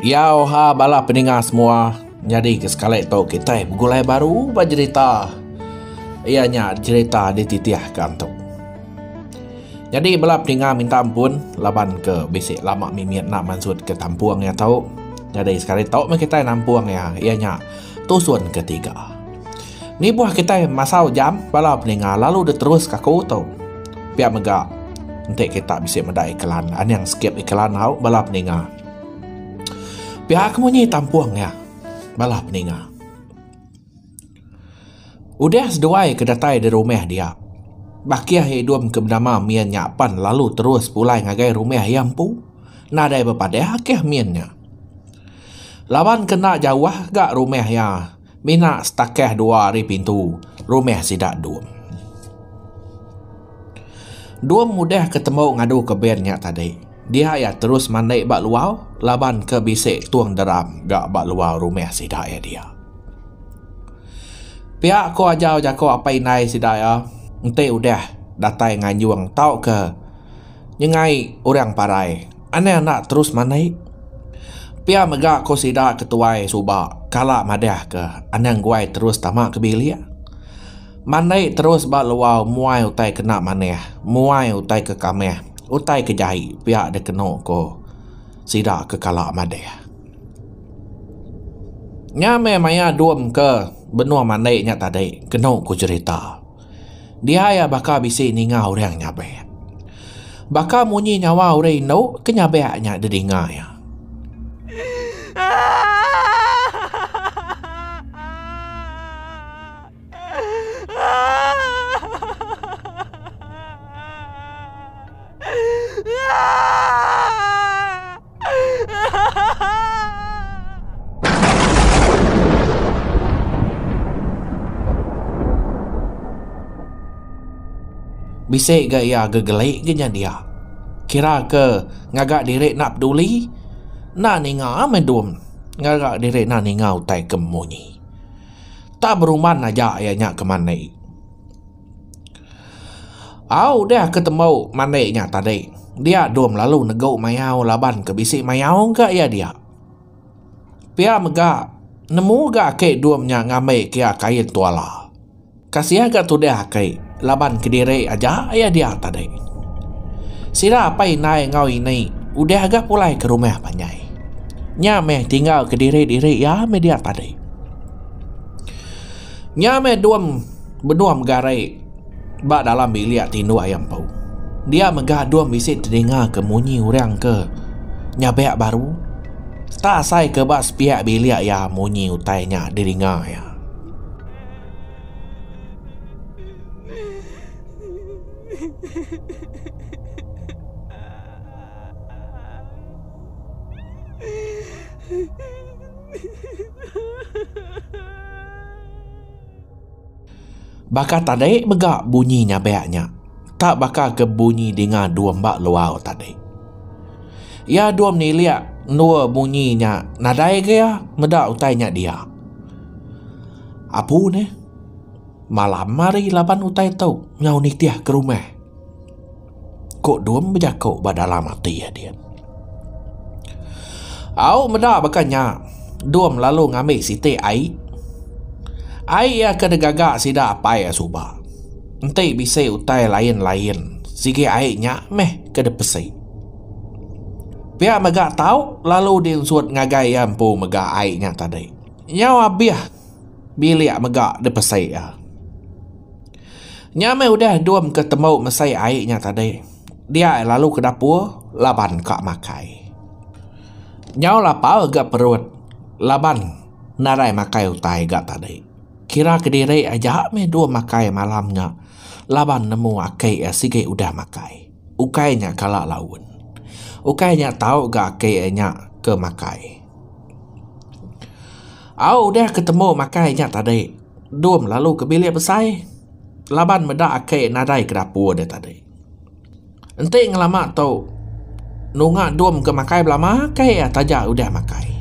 Yau ha bala pendengar semua. Jadi sekali tu kita bergulai baru bercerita. Ianya cerita dititiahkan tu. Jadi bala pendengar minta ampun laban ke bisik lama mimiat nak maksud ke tampuang ya tahu. Jadi sekali tahu kita nampuang ya. Ianya tusuan ketiga. Ni buah kita masau jam bala pendengar lalu dia terus kaku tu. Biar megak nanti kita bisa mendai iklan. An yang skip iklan hau bala pendengar. Pihak kamu ni tampuang ya bala pendengar. Udah seduai kedatai di rumah dia. Bakiah hidup ke bernama mian nyapan lalu terus pulai ngagai rumah yang pu. Nadai berpada hakih miannya. Lawan kena jauh gak rumah ya. Mina stakeh dua hari pintu. Rumah sidak duam. Duam mudah ketemu ngadu ke bennya tadi. Dia ya terus mandai bak luau, laban ke bisik tuang deram gak bak luau rumah sidak ya dia. Pihak ko ajau jako apa inai sidak ya. Ente udah datai nganyuang tau ke. Nyengai orang parai. Ane nak terus mandai. Pihak megak ko sidak ketuai subak. Kalak madah ke. Ane guai terus tamak ke bilik. Mandai terus bak luau muai utai kena maneh. Muai utai ke kameh. Utai ke jahi pihak dia kena ko sidak ke kalak madah. Nyame maya duam ke benua mandai nya tadi kena ko cerita. Dia ya baka bisi ninga orang nyabe. Baka munyi nyawa orang no ke nyabe nya dedinga ya. Bisik ke ia gegelai genya dia. Kira ke ngagak diri nak peduli. Nak ninga medum. Ngagak diri nak ninga utai kemunyi. Tak beruman aja ayahnya ke manai. Au dah ketemu manainya tadi. Dia dom lalu negau mayau laban ke bisik mayau ke ya dia. Pia megak nemu gak ke domnya ngamai kia kain tuala. Kasih agak tu dah ke laban ke diri aja ya dia tadi. Sira apa inai ngau ini udah agak pulai ke rumah panjai. Nyame tinggal ke diri ya media tadi. Nyame benuam garai bak dalam bilik tindu ayam pau. Dia megah dua bisik terdengar ke munyi orang ke nyabek baru. Tak sai ke bak sepiak bilik ya munyi utainya didengar ya. Bakal tadi megak bunyinya beaknya. Tak bakal ke bunyi dengan dua mbak luau tadi. Ya dua ni lihat dua bunyinya nadai ke ya medak utainya dia. Apa ni? Malam mari laban utai tau nyau nitiah ke rumah. Kok dua berjakau badalam hati ya dia. Au medak bakanya dua lalu ngambil siti air. Air ya kena gagak sidak apa ya subah. Nanti bisa utai lain-lain. Sige airnya meh kena pesai. Pihak megak tahu lalu diunsut ngagai ampu megak airnya tadi. Nyawa biah bilik megak de pesai ya. Nyame udah duam ketemu mesai airnya tadi. Dia lalu ke dapur laban kak makai. Nyau lapar agak perut laban narai makai utai gak tadi. Kira ke diri aja me dua makai malamnya. Laban nemu akai sige udah makai. Ukainya kalak laun. Ukainya tahu gak akainya ke makai. Au udah ketemu makainya tadi. Dum lalu ke bilik besai. Laban medak akai nadai ke dapur dia tadi. Enti ngelamak tau. Nungak dum ke makai belama makai tajak udah makai.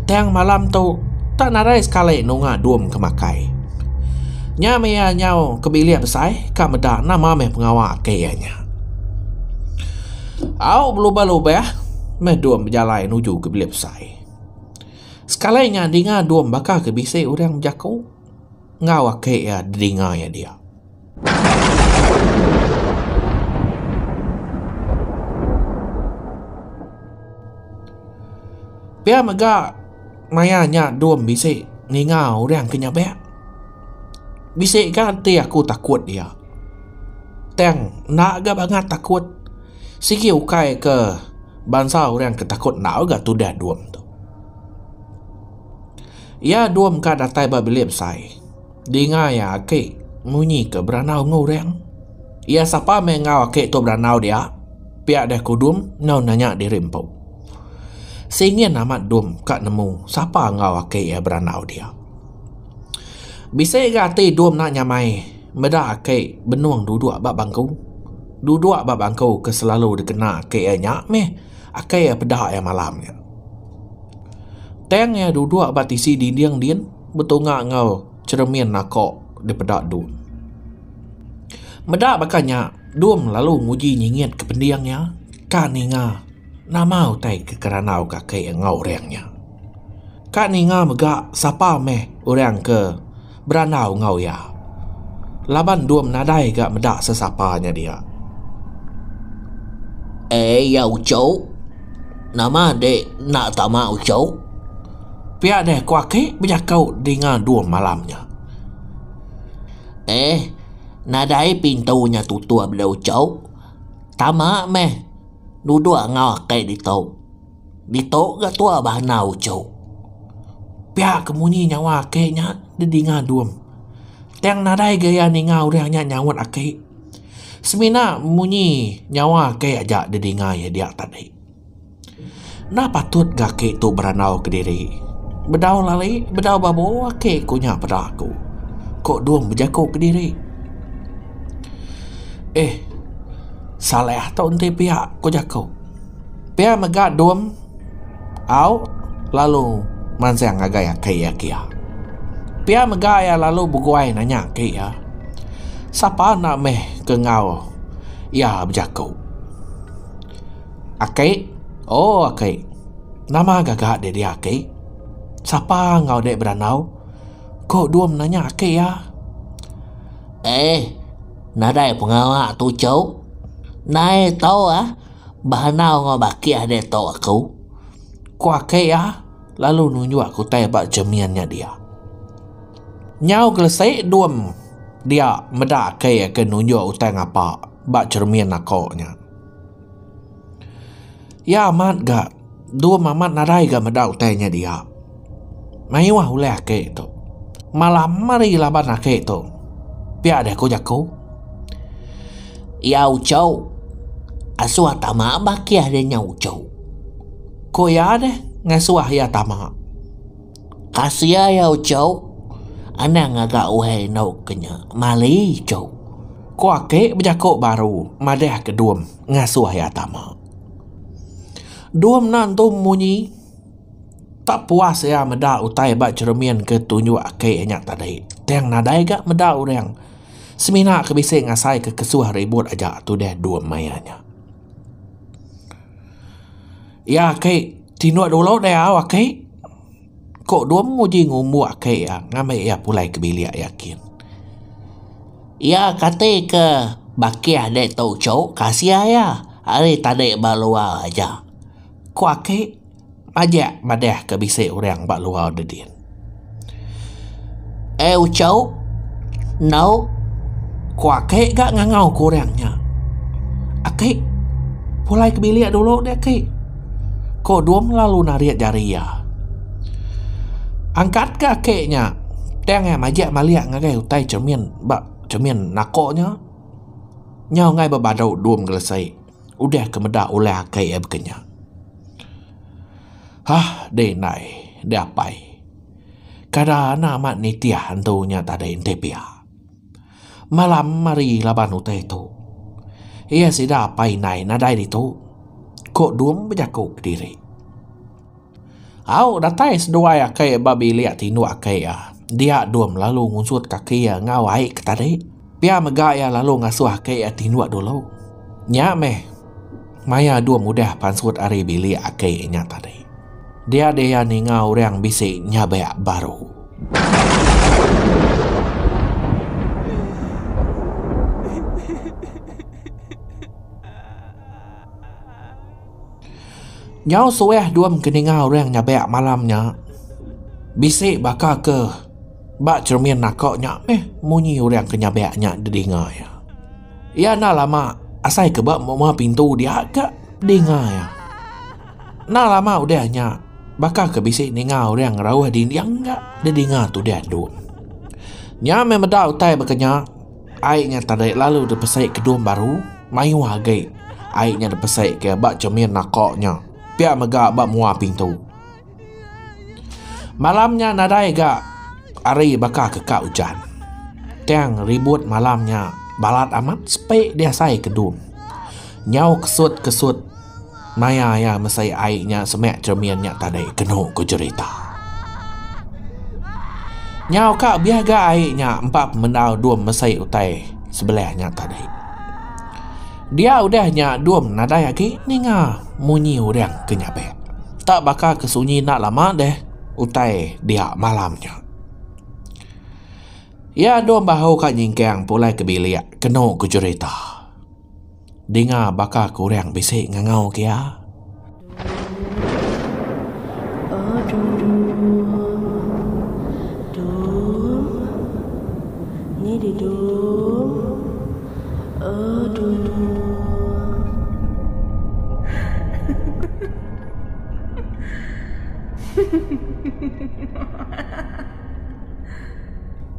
Tiang malam tu tak nadai sekali nungak dum ke makai. Nyame ya nyau ke bilik besai. Kak medak nama meh pengawal akainya. Au berubah-ubah medum berjalan menuju ke bilik besai. Sekalinya dengar dua bakal ke bisik orang berjakau. Ngau akik ya dengar ya dia. Pia megak mayanya dua bisik ni ngau orang kenyabek. Bisik ganti aku takut dia. Teng nak gak banget takut. Siki ukai ke bangsa orang ketakut nak gak tu dah duam tu. Ya duam ka datai ba bilip sai. Dengar ya akik munyi ke beranau ngoreng. Ya siapa mengau akik tu beranau dia. Pia dah kudum nau nanya di rempau. Singin amat dum kak nemu siapa ngau akik ya beranau dia. Bisik gati dum nak nyamai. Meda akik benuang duduk bak bangku. Duduk bak bangku ke selalu dikena akik ya nyak meh. Akik ya pedak ya malamnya. Teng ya duduk bak tisi dinding din. Betungak ngau cermin nakok di pedak dum. Meda bakanya dum lalu nguji nyingit ke pendiangnya. Kan inga namau tai ke keranau kakek yang ngau orangnya. Kan inga megak siapa meh orang ke beranau ngau ya. Laban dum nadai gak medak sesapanya dia. Ya Ucau. Nama dek nak tama Ucau. Pihak deh kuake berjakau dengan dum malamnya. Nadai pintunya tutup bila Ucau. Tama meh. Duduk ngau akik di tau. Di tau gak tua bahana Ucau. Pihak kemunyi nyawa akiknya di dengan dum. Teng nadai gaya ni ngau orangnya nyawat akik. Semina munyi nyawa akik aja di dengar ya dia tadi. Nah patut gak tu beranau ke diri. Bedau lali, bedau babo akik kunya pada aku. Kok dum berjakau ke diri. Salah tau ente pihak ko jakau. Pihak megak dum au lalu mansang agak akik ya kia. Pia megaya lalu buguai nanya ke ya. Siapa nak meh ke ngau? Ya berjakau. Akik? Oh akik. Nama gagak dia akik. Siapa ngau dek beranau? Kok duam nanya akik ya? Nadai pengawak tu Cau. Nai tahu bahanau ngau baki ada tahu aku. Kok akik ya? Lalu nunjuk aku tebak jemiannya dia. Nyau kelesai duam dia medak ke nunjuk utang apa bak cermin nakoknya. Ya amat gak duam amat narai gak medak utangnya dia. Mayuah uleh ke tu. Malam mari laban ke tu. Pia deh ko jakau. Ya Ucau. Asuah tama baki adanya Ucau. Ko ya deh ngasuah ya tama. Kasih ya Ucau. Anang agak uhai nau kenya mali Cau. Ko akik berjakok baru madeh ke duam ngasuh ya tama. Duam nantu munyi tak puas ya medak utai bak cermin ke tunjuk akik nyak tadi. Teng nadai gak medak orang. Semina ke bising ngasai ke kesuah ribut aja tu deh duam mayanya. Ya akik tinuk dulu deh akik. Kok duam nguji ngumu akik ya ngamai ya pulai ke bilik yakin. Ya kata ke baki ada tau Cau kasih ya. Hari tadi balua aja. Kok akik ajak madeh ke bisik orang bak luar dedin. Ucau. No. Kok akik gak ngangau kurangnya. Akik pulai ke bilik dulu deh akik. Kok duam lalu nariat jari ya. Angkat ke akiknya. Teng ya majak maliak ngagai utai cermin bak cermin nakoknya. Nyau ngai babadau duam gelesai. Udah kemedak oleh akik ya bekenya. Deh nai, deh apai. Kadana amat nitiah hantunya tak ada intepia. Malam mari laban utai tu. Ia sida apai nai nadai di tu. Kok duam berjakuk diri. Au datai sedua ya kaya babi liat tinu akaya. Dia duam lalu ngunsut kaki ya ngawai ke tadi. Pia megaya lalu ngasuh akaya tinu dulu. Nya meh. Maya duam mudah pansut ari bili akaya nya tadi. Dia ningau orang bisik nyabeak baru. Nyau sueh duam keningau orang nyabeak malamnya. Bisik bakal ke bak cermin nakoknya munyi orang kenyabeaknya dengar ya. Ya nak lama asai ke bak mau pintu dia agak dengar ya. Nak lama udahnya bakal ke bisik ningau orang rawah di yang enggak dia dengar tu dia dun. Nya memeda utai berkenyak airnya tadi lalu dipesai ke dum baru mayu hagai airnya dipesai ke bak cermin nakoknya pihak megak bak mua pintu. Malamnya nadai gak ari bakal kekak hujan. Tiang ribut malamnya balat amat sepek dia sai ke dum. Nyau kesut maya ya mesai airnya semek cerminnya tadi kena ku cerita. Nyau kak biaga airnya empat mendau dum mesai utai sebelahnya tadi. Dia udahnya dum nadai lagi ninga munyi orang kenyabek. Tak bakal kesunyi nak lama deh utai dia malamnya. Ya dum bahu kak nyingkang pulai ke bilik kena ku cerita. Dengar bakal kurang bisik ngangau kia.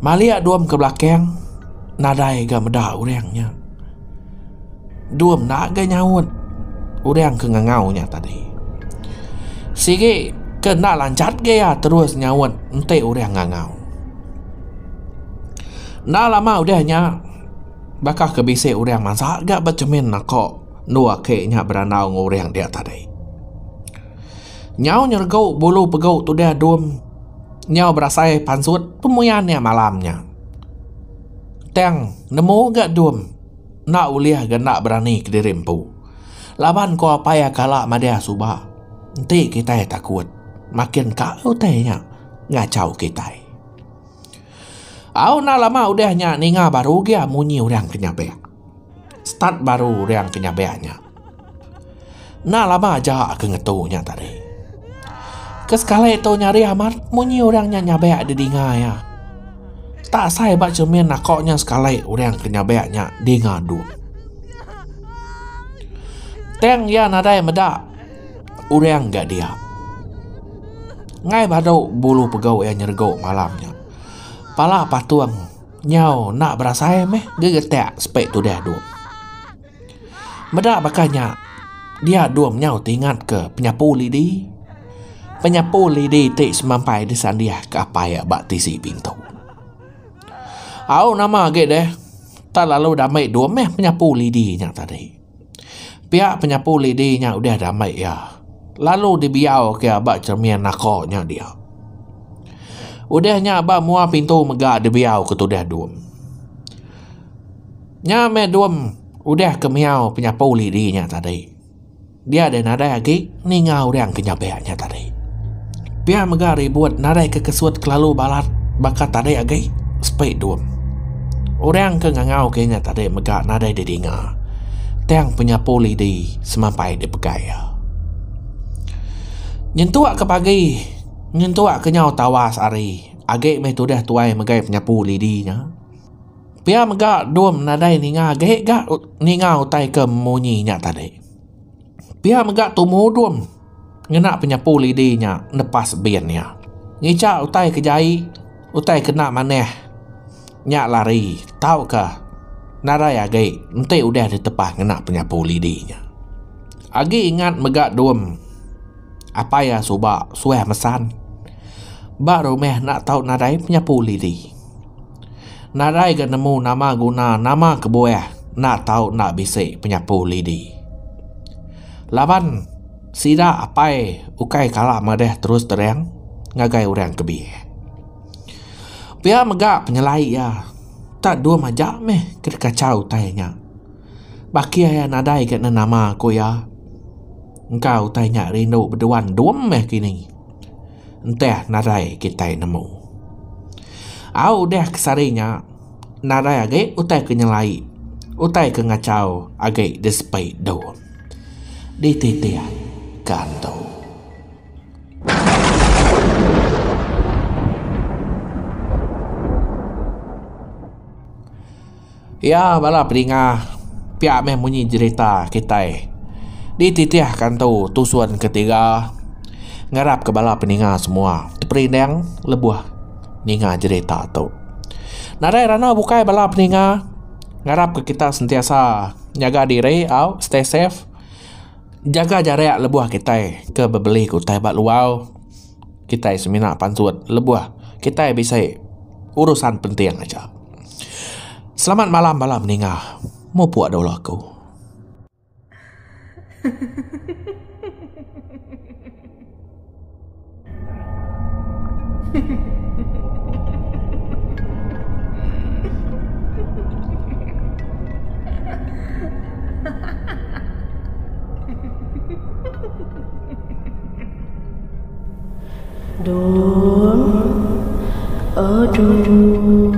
Malia duam ke belakang nadai ga medah orangnya. Duam nak ga nyawut orang ke ngangaunya tadi. Sige kena lancat ga ya terus nyawut ente orang ngangau. Nak lama udahnya bakal ke bisik orang masak ga bercemin nakok nua keknya beranau ngorang dia tadi. Nyau nyergau bulu pegau tu dia duam. Nyau berasai pansut pemuyannya malamnya. Teng nemu gak duam. Nak uliah gak nak berani ke dirimpu. Laban ko apa ya kalak madia subah. Nanti kita takut. Makin kau tanya ngacau kita. Au nak lama udahnya ninga baru dia munyi orang kenyabek. Start baru orang kenyabeknya. Nak lama aja kengetunya tadi. Kesekala itu nyari amat munyi orangnya nyabek di dengar ya. Tak saya bak cermin nakoknya sekala orang kenyabeknya dengar dulu. Teng ya nadai medak orang gak dia. Ngai badau bulu pegau yang nyergau malamnya. Pala patuang nyau nak berasai gegetek spek tu dia dulu. Medak bakanya dia duam nyau tingat ke penyapu lidi. Penyapu lidi tik semampai di sandiah ke apa ya bak tisi pintu. Au nama agak deh. Tak lalu damai dua penyapu lidinya tadi. Pihak penyapu lidinya udah damai ya. Lalu dibiau ke bak cermin nakoknya dia. Udahnya bak mua pintu megak dibiau ke tu dah duam. Nyame duam udah ke miau penyapu lidinya tadi. Dia ada nadai lagi ningau orang kenyabeknya tadi. Pihak megak ribut nadai ke kesut kelalu balat bakat tadi lagi spek duam. Orang ke ngangau kayaknya tadi megak nadai didengar. Tiang penyapu lidi semampai di pegaya. Nyentuak ke pagi, nyentuak ke nyau tawas ari. Agak tu dah tuai megai penyapu lidinya. Pihak megak duam nadai ninga agak gak ninga utai ke munyinya tadi. Pihak megak tumu duam ngenak penyapu lidinya nepas biannya. Ngicak utai kejai, utai kena maneh. Nyak lari, tahu ke? Narai agak nanti udah ditepah ngenak penyapu lidinya. Agi ingat megak duam. Apa ya subak sueh mesan. Baru nak tahu narai penyapu lidi. Narai ke nemu nama guna nama kebuah. Nak tahu nak bisik penyapu lidi. Laban sida apai ukai kalah madeh terus terang ngagai orang kebi. Pihak megak penyelai ya. Tak dua majak kacau tanya. Baki ya nadai ke nama ko ya. Engkau tanya rindu berduan duam kini. entah narai kita nemu. Au deh kesarinya narai agak utai kenyalai, utai ke ngacau agak despai daun. Dititian kantau. Ya, bala peringah pihak meh munyi cerita kita. Dititiahkan tu tusuan ketiga. Ngarap ke bala peninga semua. Terperindang lebuah ninga cerita tu. Narai rana bukai bala peninga. Ngarap ke kita sentiasa jaga diri au stay safe. Jaga jarak lebuah kita ke bebeli kutai bat luau. Kita semina pansuat lebuah. Kita bisa urusan penting aja. Selamat malam bala peninga. Mau puak daulah aku. Dun, aduh.